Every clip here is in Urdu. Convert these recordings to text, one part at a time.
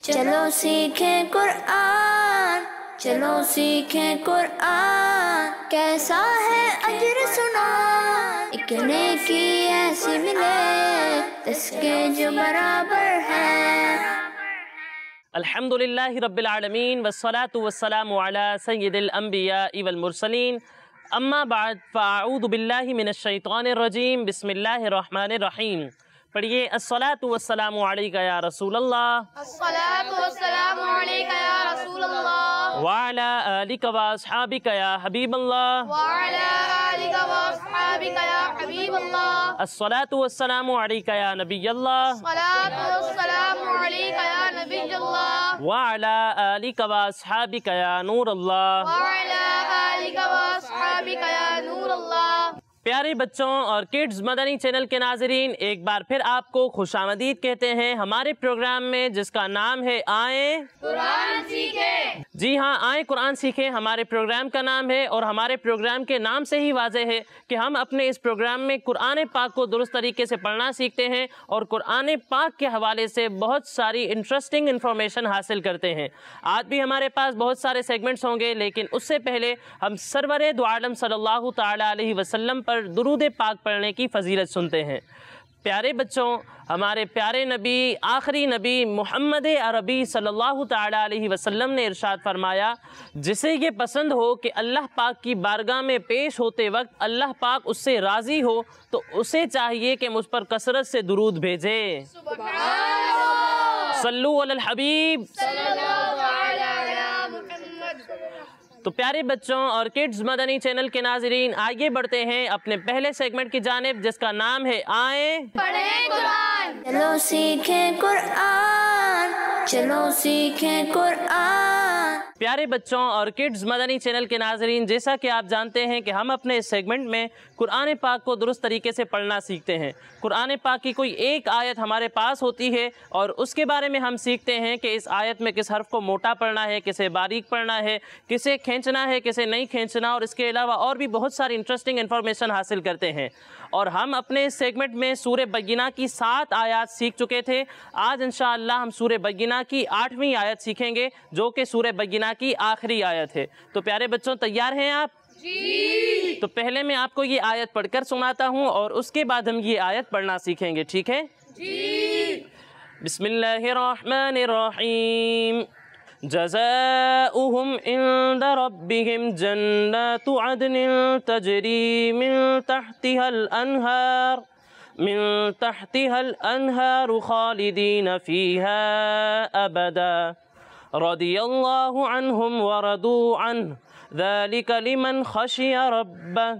چلو سیکھیں قرآن، چلو سیکھیں قرآن، کیسا ہے اجر سنا، ایک نیکی ایسی ملے اس کے جو برابر ہے۔ الحمدللہ رب العالمین والصلاة والسلام علی سید الانبیاء والمرسلین، اما بعد فاعوذ باللہ من الشیطان الرجیم، بسم اللہ الرحمن الرحیم۔ پڑھیے الصلاة والسلام علیکہ یا رسول اللہ، الصلاة والسلام علیکہ یا رسول اللہ، وعلی آلک واصحابک یا حبیب اللہ، وعلی آلک واصحابک یا حبیب اللہ، الصلاة والسلام علیکہ یا نبی اللہ، الصلاة والسلام علیکہ یا نبی اللہ، وعلی آلک واصحابک یا نور اللہ۔ وعلی آلک واصحابک یا نور اللہ۔ پیارے بچوں اور کڈز مدنی چینل کے ناظرین، ایک بار پھر آپ کو خوش آمدید کہتے ہیں ہمارے پروگرام میں، جس کا نام ہے آئیں قرآن سیکھیں۔ جی ہاں، آئیں قرآن سیکھیں ہمارے پروگرام کا نام ہے، اور ہمارے پروگرام کے نام سے ہی واضح ہے کہ ہم اپنے اس پروگرام میں قرآن پاک کو درست طریقے سے پڑھنا سیکھتے ہیں اور قرآن پاک کے حوالے سے بہت ساری انٹرسٹنگ انفارمیشن حاصل کرتے ہیں۔ آج بھی ہمارے پاس بہت سارے سیگمنٹس ہوں گے، لیکن اس سے پہلے ہم سرور دو عالم صلی اللہ تعالیٰ علیہ وسلم پر درود پاک پڑھنے کی فضیلت سنتے ہیں۔ پیارے بچوں، ہمارے پیارے نبی، آخری نبی محمد عربی صلی اللہ تعالیٰ علیہ وسلم نے ارشاد فرمایا، جسے یہ پسند ہو کہ اللہ پاک کی بارگاہ میں پیش ہوتے وقت اللہ پاک اس سے راضی ہو، تو اسے چاہیے کہ مجھ پر کثرت سے درود بھیجے۔ صلو علی الحبیب۔ تو پیارے بچوں اور کڈز مدنی چینل کے ناظرین، آگے بڑھتے ہیں اپنے پہلے سیگمنٹ کی جانب، جس کا نام ہے آئیں پڑھیں قرآن۔ چلو سیکھیں قرآن، چلو سیکھیں قرآن۔ پیارے بچوں اور کڈز مدنی چینل کے ناظرین، جیسا کہ آپ جانتے ہیں کہ ہم اپنے اس سیگمنٹ میں قرآن پاک کو درست طریقے سے پڑھنا سیکھتے ہیں۔ قرآن پاک کی کوئی ایک آیت ہمارے پاس ہوتی ہے اور اس کے بارے میں ہم سیکھتے ہیں کہ اس آیت میں کس حرف کو موٹا پڑھنا ہے، کسے باریک پڑھنا ہے، کسے کھینچنا ہے، کسے نہیں کھینچنا، اور اس کے علاوہ اور بھی بہت ساری انٹرسٹنگ انفارمیشن حاصل کرتے ہیں۔ اور ہم اپنے اس سیگمنٹ میں سورہ بینہ کی 7 آیات سیکھ چکے تھے۔ آج انشاءاللہ ہم سورہ بینہ کی 8ویں آیت سیکھیں گے، جو کہ سورہ بینہ کی آخری آیت ہے۔ تو پیارے بچوں، تیار ہیں آپ؟ جی۔ تو پہلے میں آپ کو یہ آیت پڑھ کر سناتا ہوں اور اس کے بعد ہم یہ آیت پڑھنا سیکھیں گے، ٹھیک ہے؟ جی۔ بسم اللہ الرحمن الرحیم۔ جزاؤہم عند ربہم جنات عدن تجری من تحتها الانہار خالدین فیہا ابدا رضی اللہ عنہم ورضوا عنہ ذالک لمن خشی ربہ۔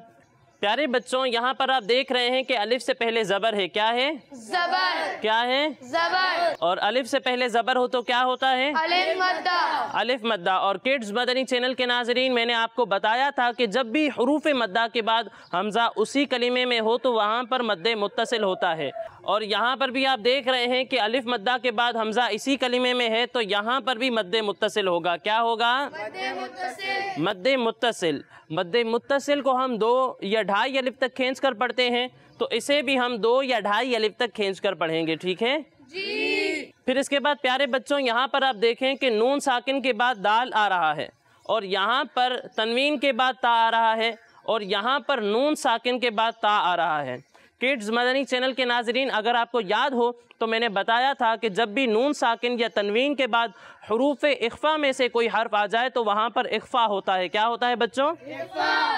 پیارے بچوں، یہاں پر آپ دیکھ رہے ہیں کہ الف سے پہلے زبر ہے، کیا ہے؟ زبر۔ کیا ہے؟ زبر۔ اور الف سے پہلے زبر ہو تو کیا ہوتا ہے؟ الف مدہ۔ الف مدہ۔ اور کڈز مدنی چینل کے ناظرین، میں نے آپ کو بتایا تھا کہ جب بھی حروف مدہ کے بعد حمزہ اسی کلمے میں ہو تو وہاں پر مد متصل ہوتا ہے، اور یہاں پر بھی آپ دیکھ رہے ہیں کہ الف مدہ کے بعد حمزہ اسی کلمے میں ہے تو یہاں پر بھی مد متصل ہوگا۔ کیا ہوگا؟ مد متصل۔ مد متصل۔ مد متصل کو ہم 2 یا 2.5 الف تک کھینچ کر پڑھتے ہیں، تو اسے بھی ہم 2 یا 2.5 الف تک کھینچ کر پڑھیں گے، ٹھیک ہے؟ جی۔ پھر اس کے بعد پیارے بچوں، یہاں پر آپ دیکھیں کہ نون ساکن کے بعد دال آ رہا ہے، اور یہاں پر تنوین کے بعد تا آ رہا ہے، اور یہاں پر نون ساکن کے بعد تا آ رہا ہے۔ کڈز مدنی چینل کے ناظرین، اگر آپ کو یاد ہو تو میں نے بتایا تھا کہ جب بھی نون ساکن یا تنوین کے بعد حروف اخفا میں سے کوئی حرف آ جائے تو وہاں پر اخفا ہوتا ہے۔ کیا ہوتا ہے بچوں؟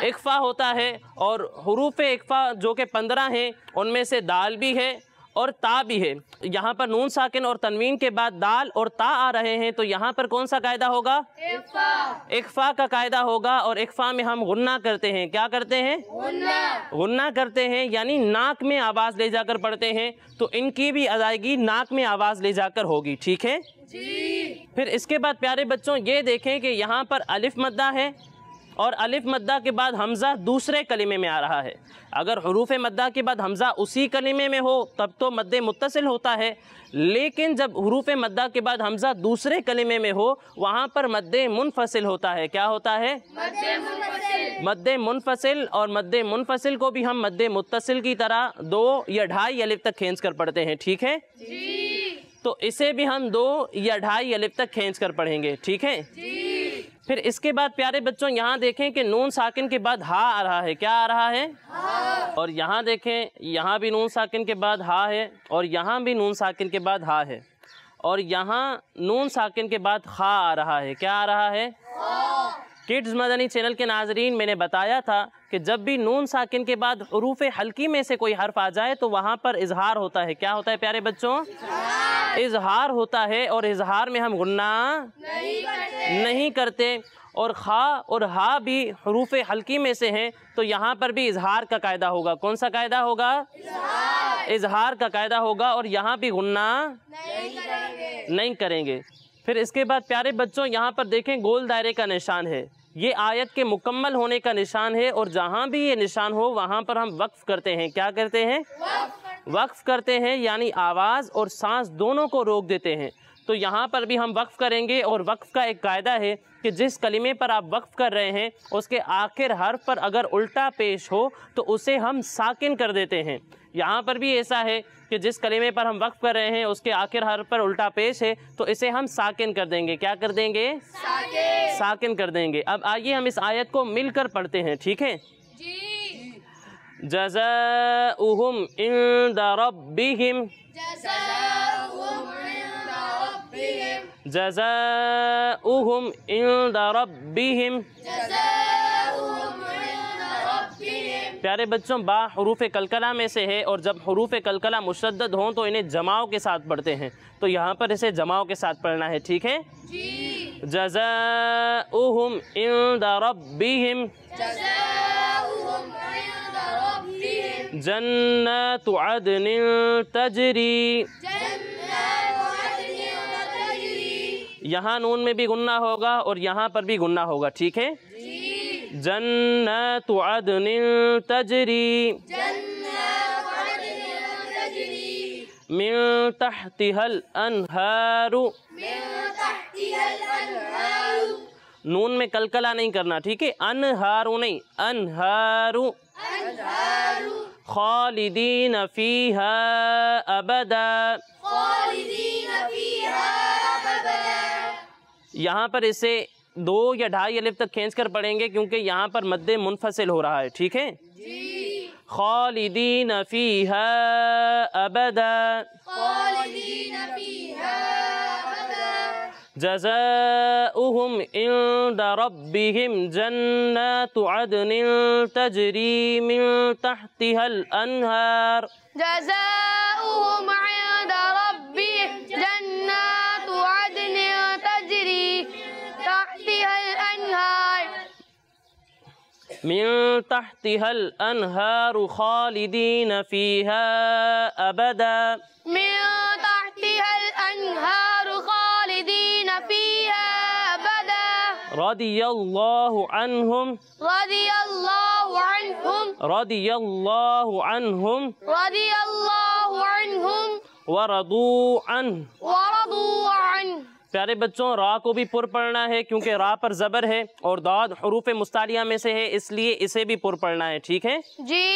اخفا ہوتا ہے، اور حروف اخفا جو کہ 15 ہیں ان میں سے دال بھی ہے اور تا بھی ہے۔ یہاں پر نون ساکن اور تنوین کے بعد دال اور تا آ رہے ہیں تو یہاں پر کون سا قاعدہ ہوگا؟ اخفا کا قاعدہ ہوگا، اور اخفا میں ہم غنہ کرتے ہیں۔ کیا کرتے ہیں؟ غنہ کرتے ہیں، یعنی ناک میں آواز لے جا کر پڑھتے ہیں، تو ان کی بھی ادائیگی ناک میں آواز لے جا کر ہوگی، ٹھیک ہے؟ جی۔ پھر اس کے بعد پیارے بچوں یہ دیکھیں کہ یہاں پر الف مدہ ہے، اور الف مدہ کے بعد حمزہ دوسرے کلمے میں آ رہا ہے۔ اگر حروف مدہ کے بعد حمزہ اسی کلمے میں ہو تب تو مد متصل ہوتا ہے، لیکن جب حروف مدہ کے بعد حمزہ دوسرے کلمے میں ہو وہاں پر مد منفصل ہوتا ہے۔ کیا ہوتا ہے؟ مد منفصل۔ مد منفصل، اور مد منفصل کو بھی ہم مد متصل کی طرح 2 یا 2.5 الف تک کھینچ کر پڑھتے ہیں، ٹھیک ہے؟ جی۔ تو اسے بھی ہم 2 یا 2.5 الف تک کھینچ کر پڑھیں گے، ٹھیک ہے؟ پھر اس کے بعد پیارے بچوں یہاں دیکھیں کہ نون ساکن کے بعد ہا آ رہا ہے، کیا آ رہا ہے؟ اور یہاں دیکھیں یہاں بھی نون ساکن کے بعد ہا ہے، اور یہاں بھی نون ساکن کے بعد ہا ہے، اور یہاں نون ساکن کے بعد خا آ رہا ہے، کیا آ رہا ہے؟ کڈز مدنی چینل کے ناظرین، میں نے بتایا تھا کہ جب بھی نون ساکن کے بعد حروف حلقی میں سے کوئی حرف آ جائے تو وہاں پر اظہار ہوتا ہے، کیا ہوتا ہے پیارے بچوں؟ اظہار ہوتا ہے، اور اظہار میں ہم غنہ نہیں کرتے، اور خا اور ہا بھی حروف حلقی میں سے ہیں، تو یہاں پر بھی اظہار کا قاعدہ ہوگا۔ کون سا قاعدہ ہوگا؟ اظہار کا قاعدہ ہوگا، اور یہاں بھی غنہ نہیں کریں گے۔ پھر اس کے بعد پیارے بچوں یہاں پر دیکھیں گول دائرے کا نشان ہے، یہ آیت کے مکمل ہونے کا نشان ہے، اور جہاں بھی یہ نشان ہو وہاں پر ہم وقف کرتے ہیں، کیا کرتے ہیں؟ وقف کرتے ہیں، یعنی آواز اور سانس دونوں کو روک دیتے ہیں۔ تو یہاں پر بھی ہم وقف کریں گے، اور وقف کا ایک قاعدہ ہے کہ جس کلمے پر آپ وقف کر رہے ہیں اس کے آخر حرف پر اگر الٹا پیش ہو تو اسے ہم ساکن کر دیتے ہیں۔ یہاں پر بھی ایسا ہے کہ جس کلمے پر ہم وقف کر رہے ہیں اس کے آخر حرف پر الٹا پیش ہے تو اسے ہم ساکن کر دیں گے، کیا کر دیں گے؟ ساکن کر دیں گے۔ اب آئیے ہم اس آیت کو مل کر پڑھتے ہیں، ٹھیک ہے؟ جزاؤہم عند ربہم، جزاؤہم عند ربہم۔ پیارے بچوں با حروف کلکلہ میں سے ہے، اور جب حروف کلکلہ مشدد ہوں تو انہیں جماؤں کے ساتھ پڑھتے ہیں، تو یہاں پر اسے جماؤں کے ساتھ پڑھنا ہے، ٹھیک ہے؟ جزاؤہم عند ربہم جنات عدن تجری، یہاں نون میں بھی غنہ ہوگا اور یہاں پر بھی غنہ ہوگا، ٹھیک ہے؟ جنات عدن تجری من تحتها الانہار، نون میں کلکلہ نہیں کرنا، ٹھیک ہے؟ انہارو نہیں، انہارو، خالدین فیہا ابدا، یہاں پر اسے 2 یا 2.5 الف تک کھینچ کر پڑھیں گے کیونکہ یہاں پر مد منفصل ہو رہا ہے، ٹھیک ہے؟ خالدین فیہا ابدا جزاؤہم عند ربہم جنات عدن تجری من تحتها الانہار، جزاؤہم عند ربہم جنات عدن تجری تحتها الانہار من تحتها الانہار خالدین فیہا ابدا، من تحتها الانہار خالدین فیہا ابدا رضی اللہ عنہم، رضی اللہ عنہم، رضی اللہ عنہم رضی اللہ عنہم ورضوا عنہ۔ ورضوا عنہ۔ پیارے بچوں را کو بھی پر پڑھنا ہے کیونکہ را پر زبر ہے اور داد حروف مستعلیہ میں سے ہے، اس لیے اسے بھی پر پڑھنا ہے، ٹھیک ہے؟ جی۔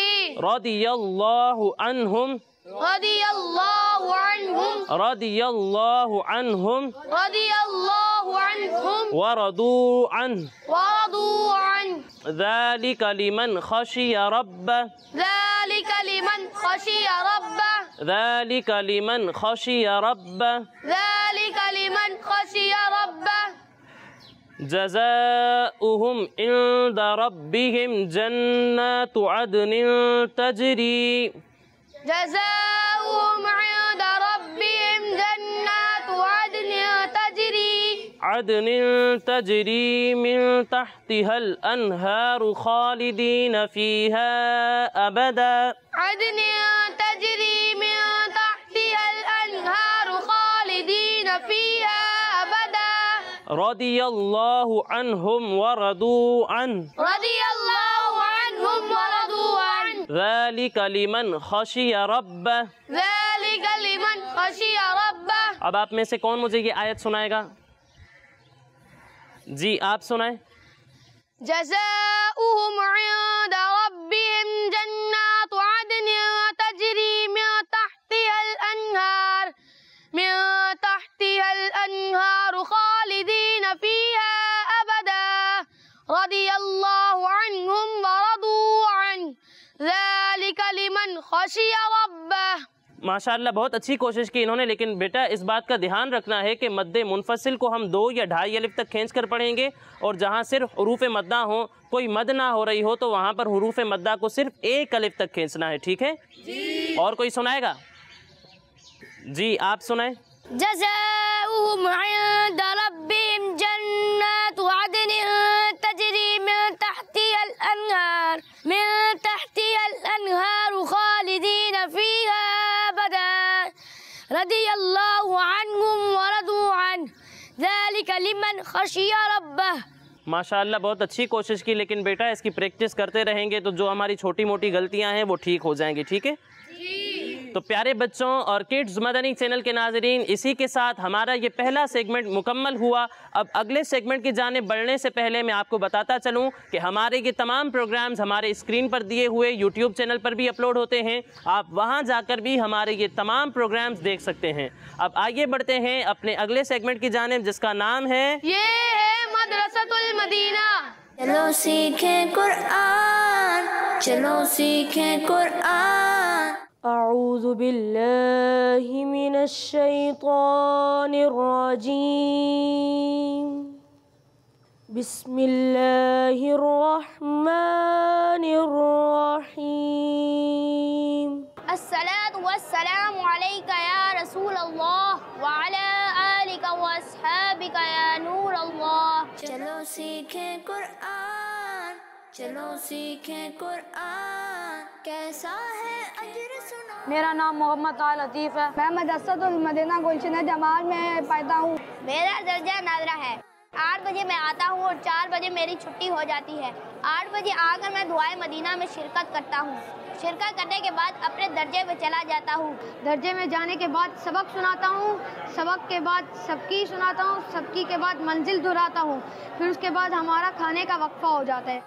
رضی اللہ عنہم، رضی اللہ عنہم، رضی اللہ عنہم رضی اللہ عنہم ورضوا عنہ، ورضوا عنہ۔ ذالک لمن خشی ربہ، ذالک لمن خشی ربہ، ذالک لمن خشی ربہ، ذالک لمن خشی ربہ۔ جزاؤہم عند ربہم جنات عدن تجری، جزاؤہم عند ربہم جنات عدن تجری، عدن تجری من تحتها الانہار خالدین فیہا ابدا، عدن تجری من تحتها الانہار خالدین فیہا ابدا رضی اللہ عنہم ورضوا عنہ، رضی اللہ عنہم ورضوا عنہ۔ ذالک لمن خشی ربہ۔ ذالک لمن خشی ربہ۔ اب آپ میں سے کون مجھے یہ آیت سنائے گا؟ جی آپ سنائیں۔ جزاؤہم عند ربہم جنات عدن تجری من تحتها الانہار من رضی اللہ عنہم ورضوا عنہ ذالک لمن خشی ربہ۔ ماشاءاللہ بہت اچھی کوشش کی انہوں نے، لیکن بیٹا اس بات کا دھیان رکھنا ہے کہ مد منفصل کو ہم 2 یا 2.5 الف تک کھینچ کر پڑھیں گے، اور جہاں صرف حروف مدہ ہوں، کوئی مد نہ ہو رہی ہو، تو وہاں پر حروف مدہ کو صرف 1 الف تک کھینچنا ہے، ٹھیک ہے؟ جی۔ اور کوئی سنائے گا؟ جی آپ سنائیں۔ جزاؤہم عند ربہم جنات عدن تجری من تحتها الانہار خالدین فیہا ابدا رضی اللہ عنہم ورضوا عنہ ذالک لمن خشی ربہ۔ ماشاءاللہ بہت اچھی کوشش کی، لیکن بیٹا اس کی پریکٹس کرتے رہیں گے تو جو ہماری چھوٹی موٹی غلطیاں ہیں وہ ٹھیک ہو جائیں گی، ٹھیک ہے؟ تو پیارے بچوں اور کڈز مدنی چینل کے ناظرین، اسی کے ساتھ ہمارا یہ پہلا سیگمنٹ مکمل ہوا۔ اب اگلے سیگمنٹ کی جانب بڑھنے سے پہلے میں آپ کو بتاتا چلوں کہ ہمارے یہ تمام پروگرامز ہمارے اسکرین پر دیے ہوئے یوٹیوب چینل پر بھی اپلوڈ ہوتے ہیں، آپ وہاں جا کر بھی ہمارے یہ تمام پروگرامز دیکھ سکتے ہیں۔ اب آئیے بڑھتے ہیں اپنے اگلے سیگمنٹ کی جانب، جس کا نام ہے یہ ہے مدرسۃ المدینہ۔ چلو سیکھیں قرآن، چلو سیکھیں قرآن۔ اعوذ باللہ من الشیطان الرجیم، بسم اللہ الرحمن الرحیم۔ الصلاة والسلام علیک یا رسول اللہ وعلی آلک واصحابک یا نور اللہ۔ چلو سیکھیں قرآن، چلو سیکھیں قرآن، کیسا ہے اجر سنا۔ میرا نام محمد لطیف ہے، میں مدرسۃ المدینہ گلشن جمال میں پیدا ہوں۔ میرا درجہ ناظرہ ہے۔ 8 بجے میں آتا ہوں اور 4 بجے میری چھٹی ہو جاتی ہے۔ 8 بجے آ کر میں دعائے مدینہ میں شرکت کرتا ہوں۔ شرکت کرنے کے بعد اپنے درجے میں چلا جاتا ہوں۔ درجے میں جانے کے بعد سبق سناتا ہوں، سبق کے بعد سبکی سناتا ہوں، سبکی کے بعد منزل دہراتا ہوں، پھر اس کے بعد ہمارا کھانے کا وقفہ ہو جاتا ہے۔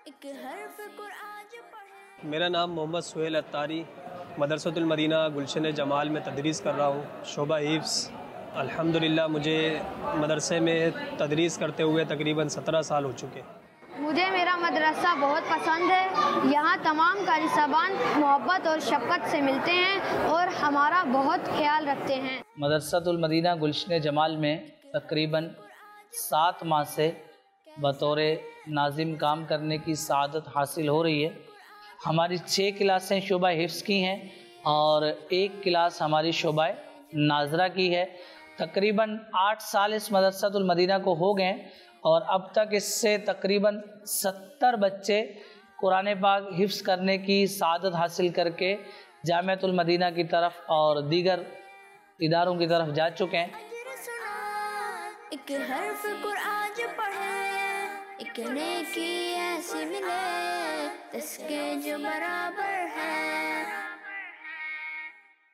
ایک حرف قرآن جو پڑھے۔ میرا نام محمد سہیل اتاری، مدرسۃ المدینہ گلشن جمال میں تدریس کر رہا ہوں، شعبہ حفظ۔ الحمدللہ مجھے مدرسے میں تدریس کرتے ہوئے تقریباً 17 سال ہو چکے۔ مجھے میرا مدرسہ بہت پسند ہے، یہاں تمام قاری صاحبان محبت اور شفقت سے ملتے ہیں اور ہمارا بہت خیال رکھتے ہیں۔ مدرسۃ المدینہ گلشن جمال میں تقریباً 7 ماہ سے بطور ناظم کام کرنے کی سعادت حاصل ہو رہی ہے۔ ہماری 6 کلاسیں شعبہ حفظ کی ہیں اور 1 کلاس ہماری شعبہ ناظرہ کی ہے۔ تقریباً 8 سال اس مدرسۃ المدینہ کو ہو گئے اور اب تک اس سے تقریباً 70 بچے قرآن پاک حفظ کرنے کی سعادت حاصل کر کے جامعۃ المدینہ کی طرف اور دیگر اداروں کی طرف جا چکے ہیں۔ ایک حرف قرآن جو پڑھے، ایک نیکی ایسی ملے، اس کے جو برابر ہے۔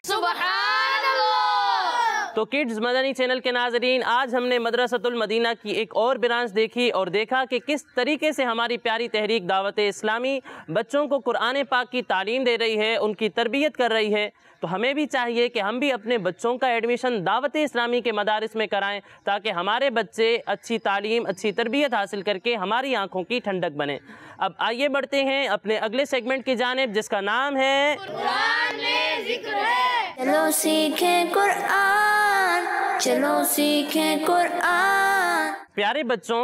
سبحان اللہ۔ تو کڈز مدنی چینل کے ناظرین، آج ہم نے مدرسۃ المدینہ کی ایک اور برانچ دیکھی اور دیکھا کہ کس طریقے سے ہماری پیاری تحریک دعوت اسلامی بچوں کو قرآن پاک کی تعلیم دے رہی ہے، ان کی تربیت کر رہی ہے۔ تو ہمیں بھی چاہیے کہ ہم بھی اپنے بچوں کا ایڈمیشن دعوت اسلامی کے مدارس میں کرائیں، تاکہ ہمارے بچے اچھی تعلیم، اچھی تربیت حاصل کر کے ہماری آنکھوں کی ٹھنڈک بنیں۔ اب آئیے بڑھتے ہیں اپنے اگلے سیگمنٹ کی جانب، جس کا نام ہے قرآن میں ذکر ہے۔ چلو سیکھیں قرآن، چلو سیکھیں قرآن۔ پیارے بچوں،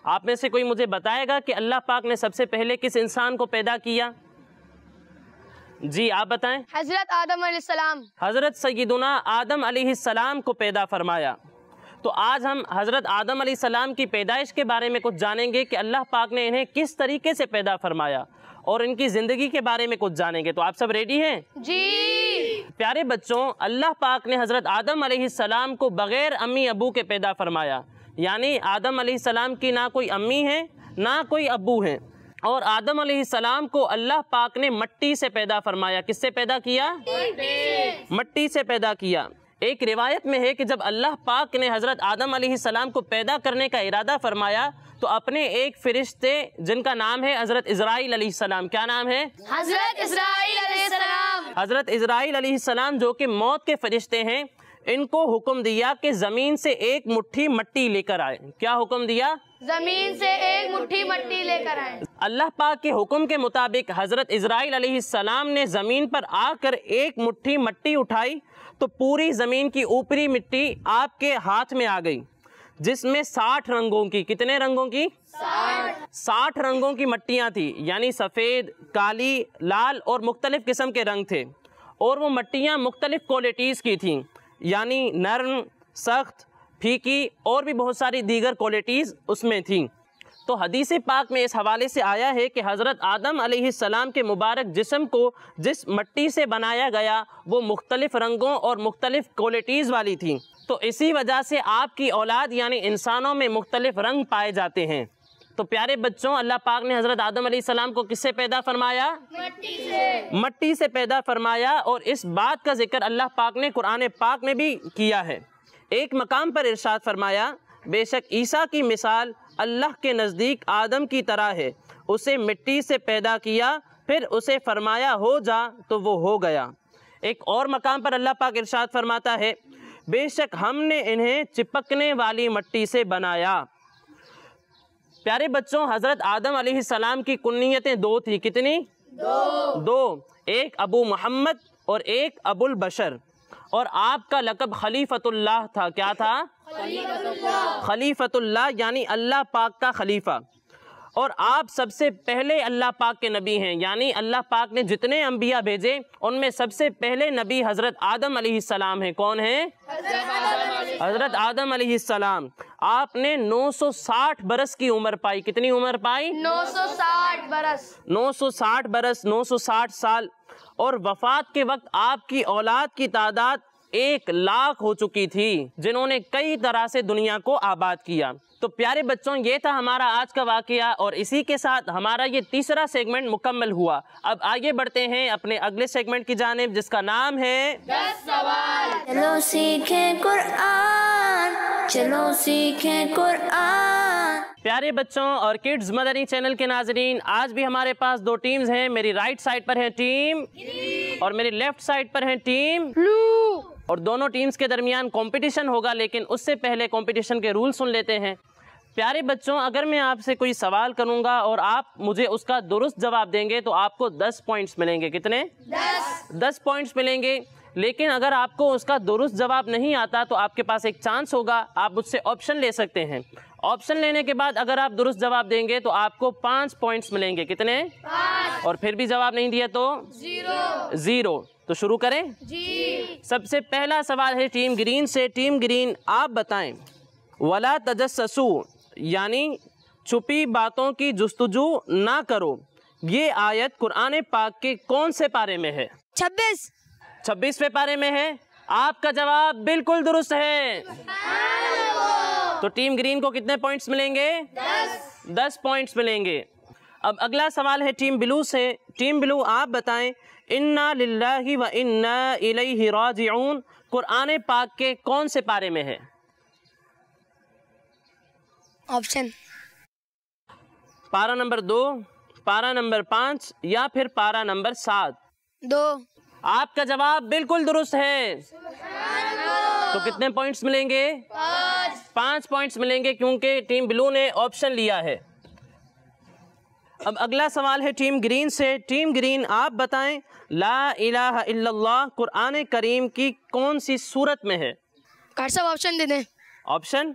آپ میں سے کوئی مجھے بتائے گا کہ اللہ پاک نے سب سے پہلے کس انسان کو پیدا کیا؟ جی آپ بتائیں۔ حضرت آدم علیہ السلام۔ حضرت سیدنا آدم علیہ السلام کو پیدا فرمایا۔ تو آج ہم حضرت آدم علیہ السلام کی پیدائش کے بارے میں کچھ جانیں گے کہ اللہ پاک نے انہیں کس طریقے سے پیدا فرمایا، اور ان کی زندگی کے بارے میں کچھ جانیں گے۔ تو آپ سب ریڈی ہیں؟ جی۔ پیارے بچوں، اللہ پاک نے حضرت آدم علیہ السلام کو بغیر امی ابو کے پیدا فرمایا، یعنی آدم علیہ السلام کی نہ کوئی امی ہے نہ کوئی ابو ہیں، اور آدم علیہ السلام کو اللہ پاک نے مٹی سے پیدا فرمایا۔ کس سے پیدا کیا؟ مٹی سے پیدا کیا۔ ایک روایت میں ہے کہ جب اللہ پاک نے حضرت آدم علیہ السلام کو پیدا کرنے کا ارادہ فرمایا تو اپنے ایک فرشتے جن کا نام ہے حضرت اسرائیل علیہ السلام، کیا نام ہے؟ حضرت اسرائیل علیہ السلام۔ حضرت اسرائیل علیہ السلام جو کہ موت کے فرشتے ہیں، ان کو حکم دیا کہ زمین سے ایک مٹھی مٹی لے کر آئے. کیا حکم دیا؟ زمین سے ایک مٹھی مٹی لے کر آئیں. اللہ پاک کے حکم کے مطابق حضرت اسرائیل علیہ السلام نے زمین پر آ کر ایک مٹھی مٹی اٹھائی تو پوری زمین کی اوپری مٹی آپ کے ہاتھ میں آ گئی، جس میں 60 رنگوں کی، کتنے رنگوں کی؟ 60 رنگوں کی مٹیاں تھی، یعنی سفید، کالی، لال اور مختلف قسم کے رنگ تھے. اور وہ مٹیاں مختلف کوالٹیز کی تھیں، یعنی نرم، سخت، پھیکی اور بھی بہت ساری دیگر کوالٹیز اس میں تھیں. تو حدیث پاک میں اس حوالے سے آیا ہے کہ حضرت آدم علیہ السلام کے مبارک جسم کو جس مٹی سے بنایا گیا وہ مختلف رنگوں اور مختلف کوالٹیز والی تھیں. تو اسی وجہ سے آپ کی اولاد یعنی انسانوں میں مختلف رنگ پائے جاتے ہیں. تو پیارے بچوں، اللہ پاک نے حضرت آدم علیہ السلام کو کس سے پیدا فرمایا؟ مٹی سے پیدا فرمایا. اور اس بات کا ذکر اللہ پاک نے قرآن پاک میں بھی کیا ہے. ایک مقام پر ارشاد فرمایا، بے شک عیسیٰ کی مثال اللہ کے نزدیک آدم کی طرح ہے، اسے مٹی سے پیدا کیا پھر اسے فرمایا ہو جا تو وہ ہو گیا. ایک اور مقام پر اللہ پاک ارشاد فرماتا ہے، بے شک ہم نے انہیں چپکنے والی مٹی سے بنایا. پیارے بچوں، حضرت آدم علیہ السلام کی کنیتیں 2 تھی. کتنی؟ 2. ایک ابو محمد اور ایک ابو البشر. اور آپ کا لقب خلیفۃ اللہ تھا. کیا تھا؟ خلیفۃ اللہ یعنی اللہ پاک کا خلیفہ. اور آپ سب سے پہلے اللہ پاک کے نبی ہیں، یعنی اللہ پاک نے جتنے انبیاء بھیجے ان میں سب سے پہلے نبی حضرت آدم علیہ السلام ہیں. کون ہیں؟ حضرت آدم علیہ السلام. آپ نے 960 برس کی عمر پائی. کتنی عمر پائی؟ 960 برس. 960 برس، 960 سال. اور وفات کے وقت آپ کی اولاد کی تعداد 1,00,000 ہو چکی تھی، جنہوں نے کئی طرح سے دنیا کو آباد کیا. تو پیارے بچوں، یہ تھا ہمارا آج کا واقعہ، اور اسی کے ساتھ ہمارا یہ تیسرا سیگمنٹ مکمل ہوا. اب آگے بڑھتے ہیں اپنے اگلے سیگمنٹ کی جانب، جس کا نام ہے 10 سوال. چلو سیکھیں قرآن، چلو سیکھیں قرآن. پیارے بچوں اور کڈز مدنی چینل کے ناظرین، آج بھی ہمارے پاس 2 ٹیمز ہیں. میری رائٹ سائڈ پر ہے ٹیم اور میری لیفٹ سائڈ پر ہے ٹیم بلو. اور دونوں ٹیمز کے درمیان کمپٹیشن ہوگا، لیکن اس سے پہلے کمپٹیشن کے رول سن لیتے ہیں. پیارے بچوں، اگر میں آپ سے کوئی سوال کروں گا اور آپ مجھے اس کا درست جواب دیں گے تو آپ کو 10 پوائنٹس ملیں گے. کتنے؟ 10 پوائنٹس ملیں گے. لیکن اگر آپ کو اس کا درست جواب نہیں آتا تو آپ کے پاس ایک چانس ہوگا، آپ مجھ سے آپشن لے سکتے ہیں. آپشن لینے کے بعد اگر آپ درست جواب دیں گے تو آپ کو 5 پوائنٹس ملیں گے. کتنے؟ 5. اور پھر بھی جواب نہیں دیا تو 0. تو شروع کریں؟ جی. سب سے پہلا سوال ہے ٹیم گرین سے. ٹیم گرین، آپ بتائیں، وَلَا تَجَسَّسُوا یعنی چھپی باتوں کی جستجو نہ کرو، یہ آیت قرآن پاک کے کون سے پارے میں ہے؟ 26ویں پارے میں ہے. آپ کا جواب بالکل درست ہے. تو ٹیم گرین کو کتنے پوائنٹس ملیں گے؟ 10 پوائنٹس ملیں گے. اب اگلا سوال ہے ٹیم بلو سے. ٹیم بلو، آپ بتائیں، اِنَّا لِلَّهِ وَإِنَّا إِلَيْهِ رَاجِعُونَ قرآن پاک کے کون سے پارے میں ہے؟ آپشن: پارہ نمبر 2، پارہ نمبر 5 یا پھر پارہ نمبر 7؟ 2. آپ کا جواب بالکل درست ہے. تو کتنے پوائنٹس ملیں گے؟ 5 پوائنٹس ملیں گے، کیونکہ ٹیم بلو نے آپشن لیا ہے. اب اگلا سوال ہے ٹیم گرین سے. ٹیم گرین، آپ بتائیں، لا الہ الا اللہ قرآن کریم کی کون سی سورت میں ہے؟ کاٹ صاحب آپشن دے دیں. آپشن: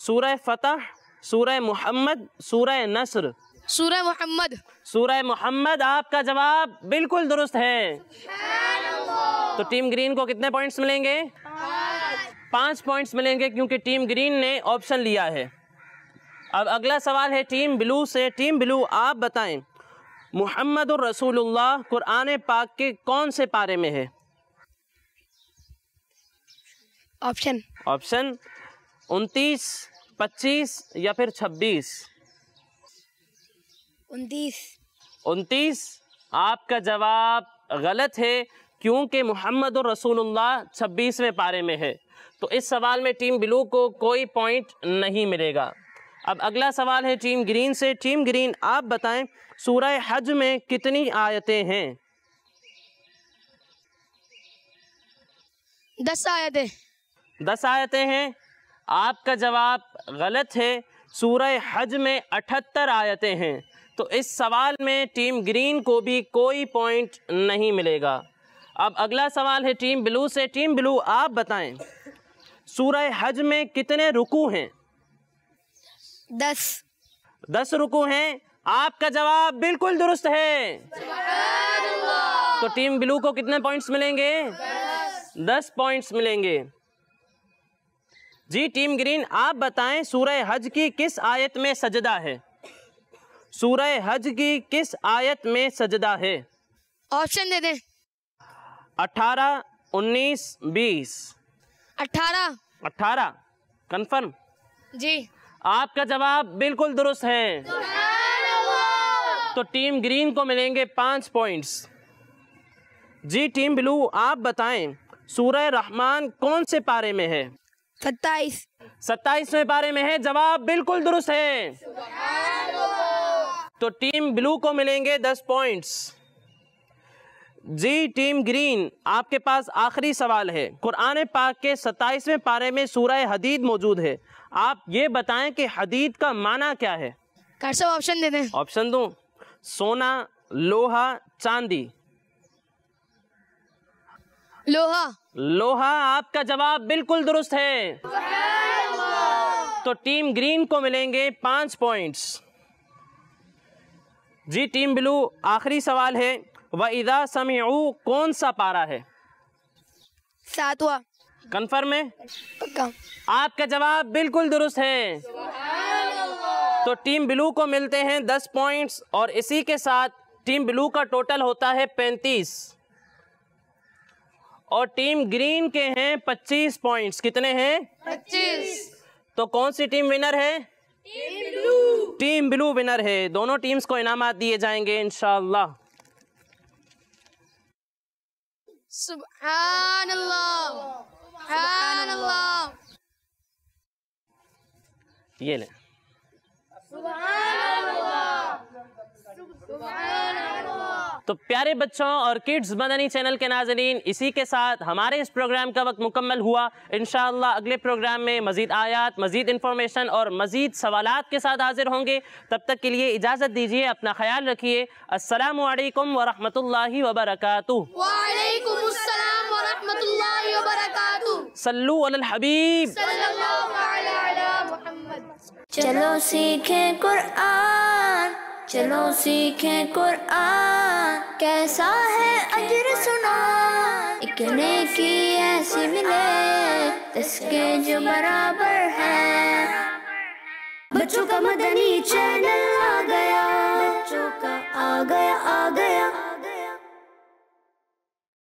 سورہ فتح، سورہ محمد، سورہ نصر. سورہ محمد. سورہ محمد. آپ کا جواب بالکل درست ہے. تو ٹیم گرین کو کتنے پوائنٹس ملیں گے؟ 5 پوائنٹس ملیں گے، کیونکہ ٹیم گرین نے آپشن لیا ہے. اب اگلا سوال ہے ٹیم بلو سے. ٹیم بلو، آپ بتائیں، محمد الرسول اللہ قرآن پاک کے کون سے پارے میں ہے؟ آپشن: آپشن: 29، 25 یا پھر 26؟ 29. آپ کا جواب غلط ہے، کیونکہ محمد الرسول اللہ 26ویں پارے میں ہے. تو اس سوال میں ٹیم بلو کو کوئی پوائنٹ نہیں ملے گا. اب اگلا سوال ہے ٹیم گرین سے. ٹیم گرین، آپ بتائیں، سورہ حج میں کتنی آیتیں ہیں؟ 10 آیتیں. 10 آیتیں ہیں. آپ کا جواب غلط ہے. سورہ حج میں 78 آیتیں ہیں. تو اس سوال میں ٹیم گرین کو بھی کوئی پوائنٹ نہیں ملے گا. اب اگلا سوال ہے ٹیم بلو سے. ٹیم بلو آپ بتائیں سورہ حج میں کتنے رکوع ہیں؟ 10 رکوع ہیں. آپ کا جواب بالکل درست ہے. تو ٹیم بلو کو کتنے پوائنٹس ملیں گے؟ 10 پوائنٹس ملیں گے. جی ٹیم گرین آپ بتائیں سورہ حج کی کس آیت میں سجدہ ہے؟ سورہ حج کی کس آیت میں سجدہ ہے؟ آپشن دے دیں. 18 19 20. 18 کنفرم؟ جی. آپ کا جواب بالکل درست ہے. تو ٹیم گرین کو ملیں گے 5 پوائنٹس. جی ٹیم بلو آپ بتائیں سورہ رحمان کون سے پارے میں ہے؟ 27ویں پارے میں ہے. جواب بالکل درست ہے. تو ٹیم بلو کو ملیں گے 10 پوائنٹس. جی ٹیم گرین آپ کے پاس آخری سوال ہے. قرآن پاک کے 27ویں پارے میں سورہ حدید موجود ہے. آپ یہ بتائیں کہ حدید کا معنی کیا ہے؟ صاحب آپشن دے دیں. آپشن دوں؟ سونا، لوہا، چاندی. لوہا. آپ کا جواب بالکل درست ہے. تو ٹیم گرین کو ملیں گے 5 پوائنٹس. جی ٹیم بلو آخری سوال ہے. وَإِذَا سَمِعُوا کون سا پارہ ہے؟ 7واں. کنفرم ہے؟ پکا. آپ کا جواب بالکل درست ہے. تو ٹیم بلو کو ملتے ہیں 10 پوائنٹس اور اسی کے ساتھ ٹیم بلو کا ٹوٹل ہوتا ہے 35 اور ٹیم گرین کے ہیں 25 پوائنٹس. کتنے ہیں؟ 25. تو کون سی ٹیم ونر ہے؟ ٹیم بلو ونر ہے. دونوں ٹیمز کو انعامات دیے جائیں گے انشاءاللہ. سبحان اللہ. سبحان اللہ. یہ لیں. تو پیارے بچوں اور کڈز مدنی چینل کے ناظرین اسی کے ساتھ ہمارے اس پروگرام کا وقت مکمل ہوا. انشاءاللہ اگلے پروگرام میں مزید آیات، مزید انفارمیشن اور مزید سوالات کے ساتھ حاضر ہوں گے. تب تک کے لیے اجازت دیجیے. اپنا خیال رکھیے. السلام علیکم ورحمۃ اللہ وبرکاتہ. وعلیکم السلام ورحمۃ اللہ وبرکاتہ. صلو علی الحبیب. صلی اللہ علی محمد. چلو سیکھیں قرآن، چلو سیکھیں قرآن، کیسا ہے اجر سنا، ایک نیکی ایسی ملے اس کے جو برابر ہے. بچوں کا مدنی چینل آ گیا.